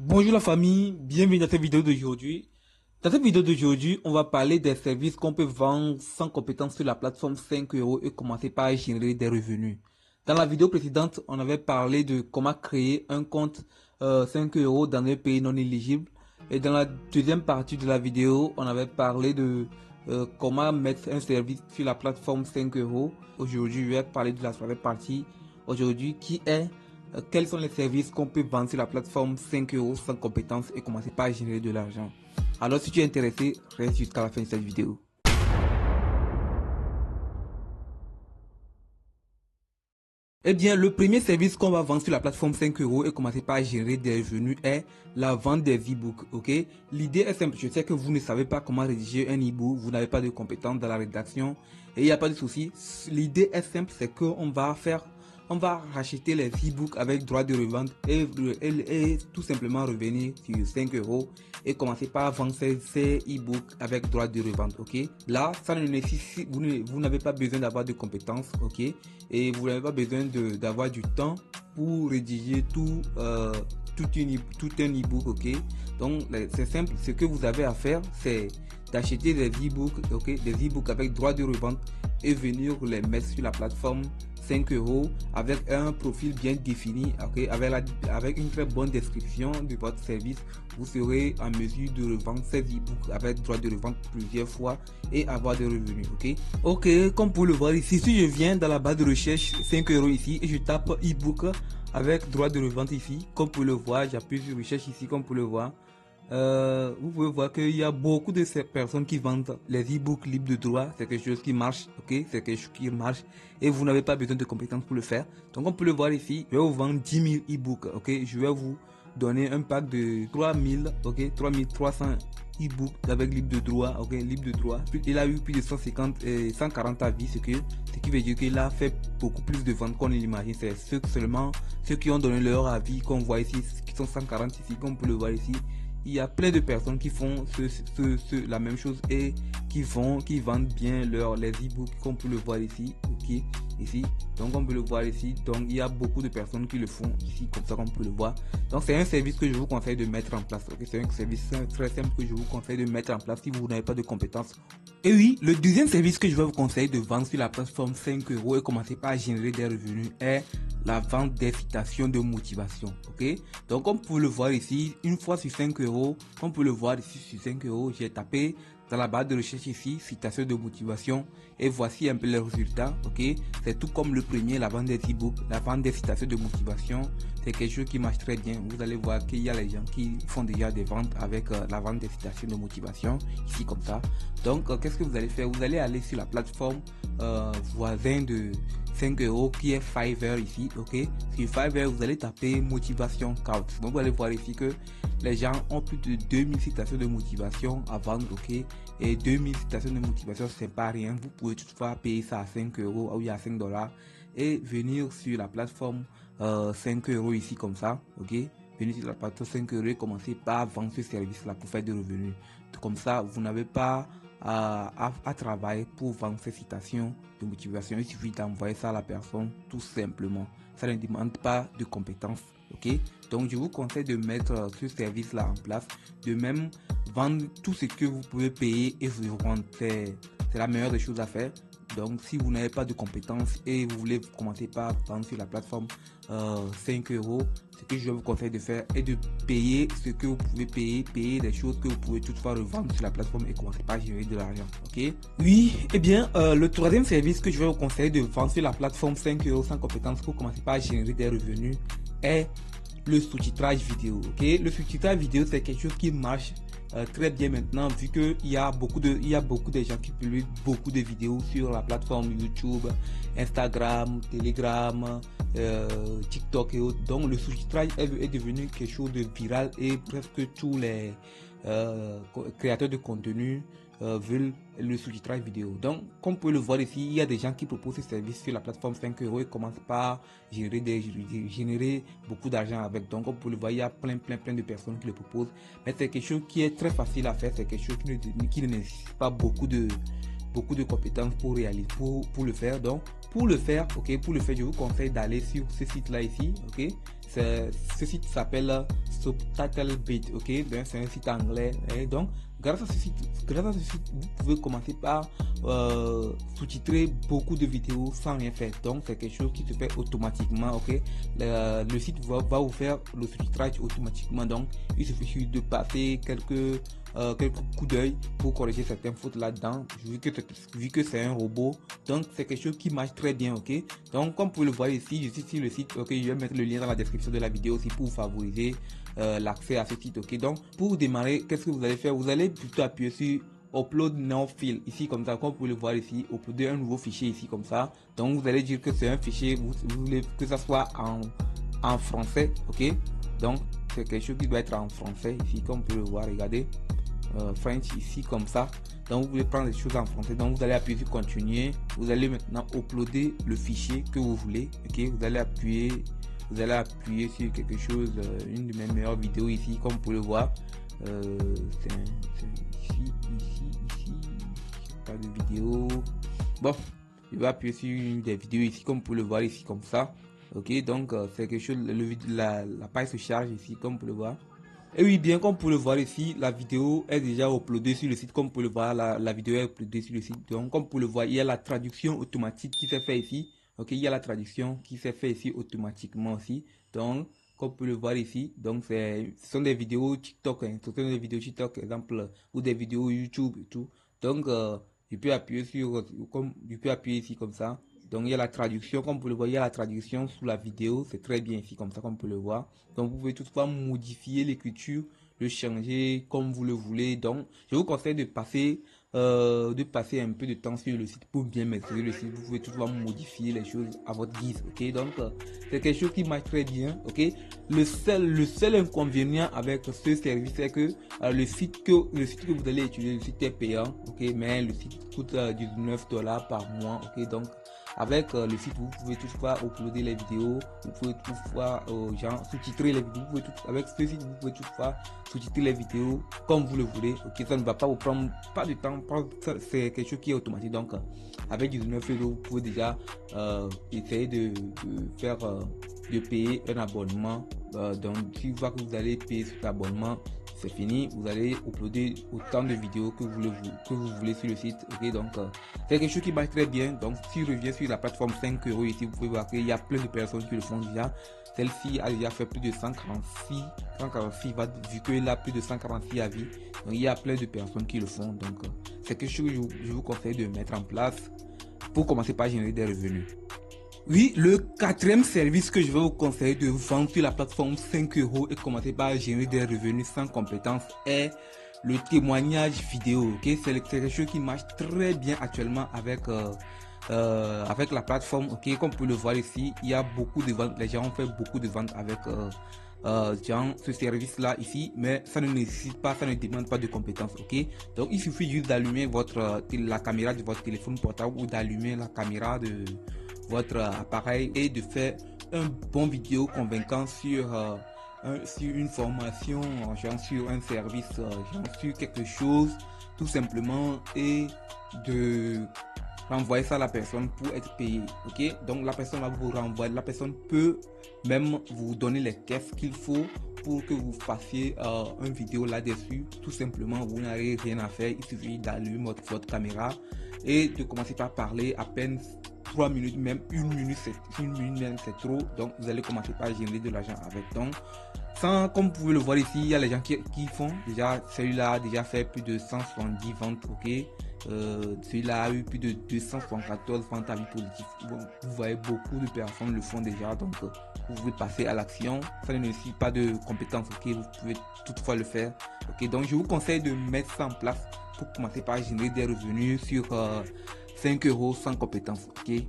Bonjour la famille, bienvenue dans cette vidéo d'aujourd'hui. Dans cette vidéo d'aujourd'hui, on va parler des services qu'on peut vendre sans compétence sur la plateforme 5 € et commencer par générer des revenus. Dans la vidéo précédente, on avait parlé de comment créer un compte 5 € dans un pays non éligible. Et dans la deuxième partie de la vidéo, on avait parlé de comment mettre un service sur la plateforme 5 €. Aujourd'hui, je vais parler de la troisième partie aujourd'hui qui est quels sont les services qu'on peut vendre sur la plateforme 5 € sans compétence et commencer par générer de l'argent. Alors si tu es intéressé, reste jusqu'à la fin de cette vidéo. Eh bien, le premier service qu'on va vendre sur la plateforme 5 € et commencer par générer des revenus est la vente des e-books. Ok, l'idée est simple. Je sais que vous ne savez pas comment rédiger un e-book, vous n'avez pas de compétences dans la rédaction et il n'y a pas de souci. L'idée est simple, c'est qu'on va racheter les e-books avec droit de revente et tout simplement revenir sur 5 € et commencer par vendre ces e-books avec droit de revente. Ok, là, ça ne nécessite, vous n'avez pas besoin d'avoir de compétences. Ok, et vous n'avez pas besoin d'avoir du temps pour rédiger tout un e-book. Ok, donc c'est simple. Ce que vous avez à faire, c'est d'acheter des e-books, des e-books avec droit de revente et venir les mettre sur la plateforme 5 € avec un profil bien défini, avec une très bonne description de votre service. Vous serez en mesure de revendre ces e-books avec droit de revente plusieurs fois et avoir des revenus. Ok, comme pour le voir ici, si je viens dans la barre de recherche 5 € ici et je tape e-book avec droit de revente ici, comme pour le voir, j'appuie sur recherche ici, comme pour le voir. Vous pouvez voir qu'il y a beaucoup de ces personnes qui vendent les e-books libres de droit. C'est quelque chose qui marche, ok, c'est quelque chose qui marche et vous n'avez pas besoin de compétences pour le faire. Donc on peut le voir ici, je vais vous vendre 10 000 e-books, ok, je vais vous donner un pack de 3000, ok, 3300 e-books avec libre de droit, ok, libre de droit. Il a eu plus de 150 et 140 avis, ce qui veut dire qu'il a fait beaucoup plus de ventes qu'on l'imagine. C'est seulement ceux qui ont donné leur avis qu'on voit ici, qui sont 140 ici, comme on peut le voir ici. Il y a plein de personnes qui font la même chose et qui vendent bien les e-books, comme on peut le voir ici, ok, ici. Donc on peut le voir ici. Donc il y a beaucoup de personnes qui le font ici, comme ça qu'on peut le voir. Donc c'est un service que je vous conseille de mettre en place. Okay? C'est un service très simple que je vous conseille de mettre en place si vous n'avez pas de compétences. Et oui, le deuxième service que je vais vous conseiller de vendre sur la plateforme 5 € et commencer par générer des revenus est la vente des citations de motivation. Ok, donc comme vous pouvez le voir ici, une fois sur 5 €, comme vous pouvez le voir ici sur 5 €, j'ai tapé dans la barre de recherche ici, citation de motivation, et voici un peu les résultats. Ok, c'est tout comme le premier, la vente des e-books, la vente des citations de motivation, c'est quelque chose qui marche très bien. Vous allez voir qu'il y a les gens qui font déjà des ventes avec la vente des citations de motivation, ici comme ça. Donc qu'est-ce que vous allez faire? Vous allez aller sur la plateforme voisin de 5 € qui est Fiverr ici. Ok, sur Fiverr vous allez taper motivation count. Donc vous allez voir ici que les gens ont plus de 2000 citations de motivation à vendre. Ok, et 2000 citations de motivation c'est pas rien. Vous pouvez toutefois payer ça à 5 € ou à 5 $ et venir sur la plateforme 5 € ici comme ça. Ok, venir sur la plateforme 5 € et commencer par vendre ce service là pour faire des revenus. Comme ça vous n'avez pas à travailler pour vendre ces citations de motivation. Il suffit d'envoyer ça à la personne tout simplement. Ça ne demande pas de compétences. Ok, donc je vous conseille de mettre ce service là en place. De même, vendre tout ce que vous pouvez payer et vous rendre, c'est la meilleure des choses à faire. Donc si vous n'avez pas de compétences et vous voulez commencer par vendre sur la plateforme 5 €, ce que je vous conseille de faire est de payer ce que vous pouvez payer des choses que vous pouvez toutefois revendre sur la plateforme et commencer par générer de l'argent. Ok, oui, et bien le troisième service que je vais vous conseiller de vendre sur la plateforme 5 € sans compétences pour commencer par générer des revenus est le sous-titrage vidéo. Ok, le sous-titrage vidéo c'est quelque chose qui marche très bien maintenant, vu qu'il y a beaucoup de gens qui publient beaucoup de vidéos sur la plateforme YouTube, Instagram, Telegram, TikTok et autres. Donc le sous-titrage est devenu quelque chose de viral et presque tous les créateurs de contenu veulent le sous-titrage vidéo. Donc comme vous pouvez le voir ici, il y a des gens qui proposent ce service sur la plateforme 5 € et commencent par générer beaucoup d'argent avec. Donc comme vous pouvez le voir, il y a plein de personnes qui le proposent, mais c'est quelque chose qui est très facile à faire. C'est quelque chose qui ne nécessite pas beaucoup de compétences pour réaliser, pour le faire. Donc pour le faire, je vous conseille d'aller sur ce site là ici. Ok, ce site s'appelle Subtitlebit, ok, donc c'est un site anglais, et donc grâce à ce site, vous pouvez commencer par sous-titrer beaucoup de vidéos sans rien faire. Donc c'est quelque chose qui se fait automatiquement, ok. Le site va vous faire le sous-titrage automatiquement, donc il suffit de passer quelques coups d'œil pour corriger certaines fautes là-dedans, vu que c'est un robot. Donc c'est quelque chose qui marche très bien, ok. Donc comme vous pouvez le voir ici, je suis sur le site, ok, je vais mettre le lien dans la description de la vidéo aussi pour favoriser l'accès à ce site, ok. Donc pour démarrer, qu'est-ce que vous allez faire? Vous allez plutôt appuyer sur Upload Now File ici comme ça, comme vous pouvez le voir ici, uploader un nouveau fichier ici comme ça. Donc vous allez dire que c'est un fichier, vous voulez que ça soit en français, ok. Donc c'est quelque chose qui doit être en français ici, comme vous pouvez le voir, regardez. French ici comme ça. Donc vous voulez prendre les choses en français, donc vous allez appuyer sur continuer. Vous allez maintenant uploader le fichier que vous voulez, ok. Vous allez appuyer sur quelque chose, une de mes meilleures vidéos ici, comme vous pouvez le voir. C'est ici pas de vidéo. Bon, je vais appuyer sur une des vidéos ici, comme vous pouvez le voir ici comme ça, ok. Donc c'est quelque chose, la page se charge ici, comme vous pouvez le voir. Et oui, bien comme vous pouvez le voir ici, la vidéo est déjà uploadée sur le site. Comme vous pouvez le voir, la vidéo est uploadée sur le site. Donc comme vous pouvez le voir, il y a la traduction automatique qui s'est fait ici. Ok, il y a la traduction qui s'est fait ici automatiquement aussi. Donc comme vous pouvez le voir ici, donc ce sont des vidéos TikTok, hein. Ce sont des vidéos TikTok, exemple, ou des vidéos YouTube et tout. Donc je peux appuyer ici comme ça. Donc il y a la traduction, comme vous le voyez, il y a la traduction sous la vidéo, c'est très bien ici comme ça, comme vous pouvez le voir. Donc vous pouvez toutefois modifier l'écriture, le changer comme vous le voulez. Donc je vous conseille de passer un peu de temps sur le site pour bien maîtriser le site. Vous pouvez toutefois modifier les choses à votre guise, ok. Donc c'est quelque chose qui marche très bien, ok. Le seul inconvénient avec ce service, c'est que le site que vous allez utiliser, le site est payant, ok, mais le site coûte $19 par mois, ok. Donc avec le site, vous pouvez toutefois uploader les vidéos, vous pouvez toutefois sous-titrer les vidéos, avec ce site, vous pouvez toutefois sous-titrer les vidéos comme vous le voulez, ok. Ça ne va pas vous prendre pas de temps, c'est quelque chose qui est automatique. Donc avec 19 euros, vous pouvez déjà essayer de payer un abonnement. Donc si vous voyez que vous allez payer cet abonnement, c'est fini, vous allez uploader autant de vidéos que vous voulez sur le site, ok. Donc c'est quelque chose qui marche très bien. Donc si je reviens sur la plateforme 5 euros ici, vous pouvez voir qu'il y a plein de personnes qui le font déjà. Celle-ci a déjà fait plus de 146 vu qu'il a plus de 146 avis. Donc il y a plein de personnes qui le font. Donc c'est quelque chose que je vous conseille de mettre en place pour commencer par générer des revenus. Oui, le quatrième service que je vais vous conseiller de vendre sur la plateforme 5 euros et commencer par générer des revenus sans compétences est le témoignage vidéo. Ok, c'est quelque chose qui marche très bien actuellement avec la plateforme. Ok, comme vous pouvez le voir ici, il y a beaucoup de ventes. Les gens ont fait beaucoup de ventes avec ce service là ici, mais ça ne nécessite pas, ça ne demande pas de compétences, ok. Donc il suffit juste d'allumer la caméra de votre téléphone portable ou d'allumer la caméra de votre appareil et de faire un bon vidéo convaincant sur une formation, genre sur un service, genre sur quelque chose tout simplement, et de renvoyer ça à la personne pour être payé, ok. Donc la personne va vous renvoyer, la personne peut même vous donner les tests qu'il faut pour que vous fassiez une vidéo là-dessus. Tout simplement, vous n'avez rien à faire, il suffit d'allumer votre caméra et de commencer par parler à peine 3 minutes, même une minute même c'est trop. Donc vous allez commencer par générer de l'argent avec. Donc comme vous pouvez le voir ici, il y a les gens qui font déjà, celui-là a déjà fait plus de 170 ventes, ok. Celui-là a eu plus de 274 ventes à vie positive. Bon, vous voyez, beaucoup de personnes le font déjà, donc vous pouvez passer à l'action. Ça ne nécessite pas de compétences, ok. Vous pouvez toutefois le faire, ok. Donc je vous conseille de mettre ça en place pour commencer par générer des revenus sur 5 euros sans compétences, ok.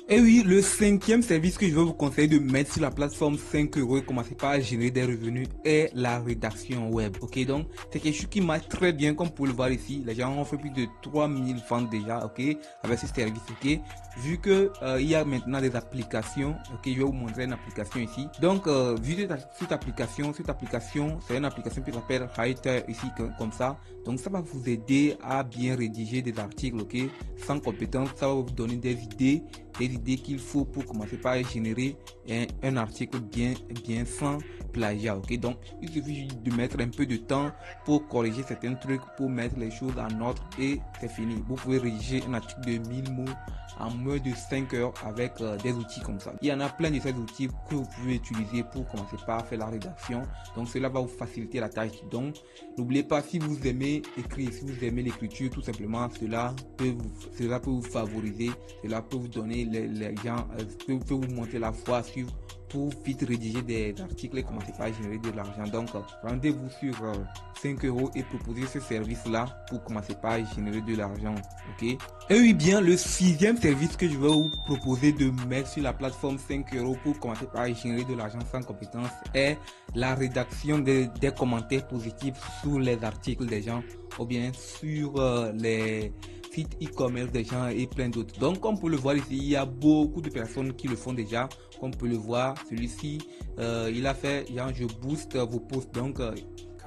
Et oui, le cinquième service que je vais vous conseiller de mettre sur la plateforme 5 euros et commencer par générer des revenus est la rédaction web, ok. Donc c'est quelque chose qui marche très bien, comme vous pouvez le voir ici. Les gens ont fait plus de 3000 ventes déjà, ok, avec ce service, ok. Vu que il y a maintenant des applications, ok, je vais vous montrer une application ici. Donc vu cette application, c'est une application qui s'appelle Writer ici, comme ça. Donc ça va vous aider à bien rédiger des articles, ok, sans compétences. Ça va vous donner des idées idées qu'il faut pour commencer par générer un article bien sans plagiat. Ok, donc il suffit de mettre un peu de temps pour corriger certains trucs, pour mettre les choses en ordre et c'est fini. Vous pouvez rédiger un article de 1000 mots en moins de 5 heures avec des outils comme ça. Il y en a plein de ces outils que vous pouvez utiliser pour commencer par faire la rédaction. Donc cela va vous faciliter la tâche. Donc n'oubliez pas, si vous aimez écrire, si vous aimez l'écriture, tout simplement cela peut vous favoriser, cela peut vous donner les gens, peut vous montrer la voie à suivre pour vite rédiger des articles et commencer par générer de l'argent. Donc rendez-vous sur 5 euros et proposez ce service là pour commencer par générer de l'argent. Ok, et oui, bien le 6e service que je vais vous proposer de mettre sur la plateforme 5 euros pour commencer par générer de l'argent sans compétence est la rédaction des commentaires positifs sur les articles des gens ou bien sur les sites e-commerce des gens et plein d'autres. Donc comme on peut le voir ici, il y a beaucoup de personnes qui le font déjà. Comme on peut le voir, celui-ci il a fait genre je booste vos posts. Donc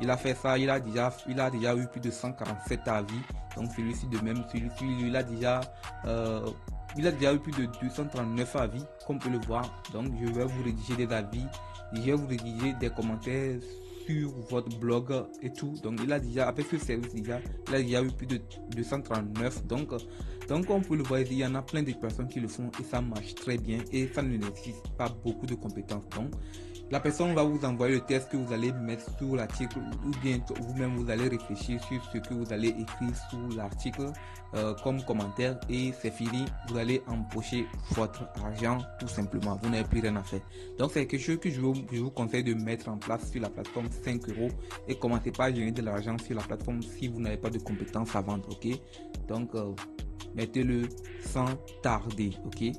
il a fait ça, il a déjà eu plus de 147 avis. Donc celui-ci de même, celui-ci il a déjà eu plus de 239 avis, comme on peut le voir. Donc je vais vous rédiger des avis, je vais vous rédiger des commentaires sur votre blog et tout. Donc il a déjà, avec ce service il a déjà eu plus de 239. Donc comme on peut le voir ici, il y en a plein de personnes qui le font et ça marche très bien et ça ne nécessite pas beaucoup de compétences. Donc la personne va vous envoyer le texte que vous allez mettre sur l'article ou bien vous-même vous allez réfléchir sur ce que vous allez écrire sur l'article comme commentaire et c'est fini. Vous allez empocher votre argent tout simplement. Vous n'avez plus rien à faire. Donc c'est quelque chose que je vous conseille de mettre en place sur la plateforme 5 euros et commencez pas à gagner de l'argent sur la plateforme si vous n'avez pas de compétences à vendre. Ok, donc mettez-le sans tarder. Ok.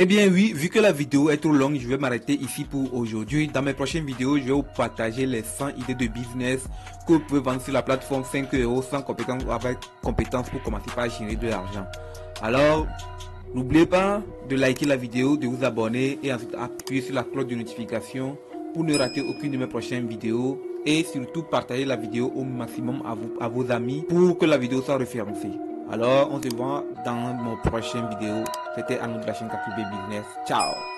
Eh bien oui, vu que la vidéo est trop longue, je vais m'arrêter ici pour aujourd'hui. Dans mes prochaines vidéos, je vais vous partager les 100 idées de business que vous pouvez vendre sur la plateforme 5 euros sans compétence ou avec compétence pour commencer par générer de l'argent. Alors, n'oubliez pas de liker la vidéo, de vous abonner et ensuite appuyer sur la cloche de notification pour ne rater aucune de mes prochaines vidéos. Et surtout, partagez la vidéo au maximum à vos amis pour que la vidéo soit référencée. Alors, on se voit dans mon prochaine vidéo. C'était Arnaud de la chaîne KQB Business. Ciao!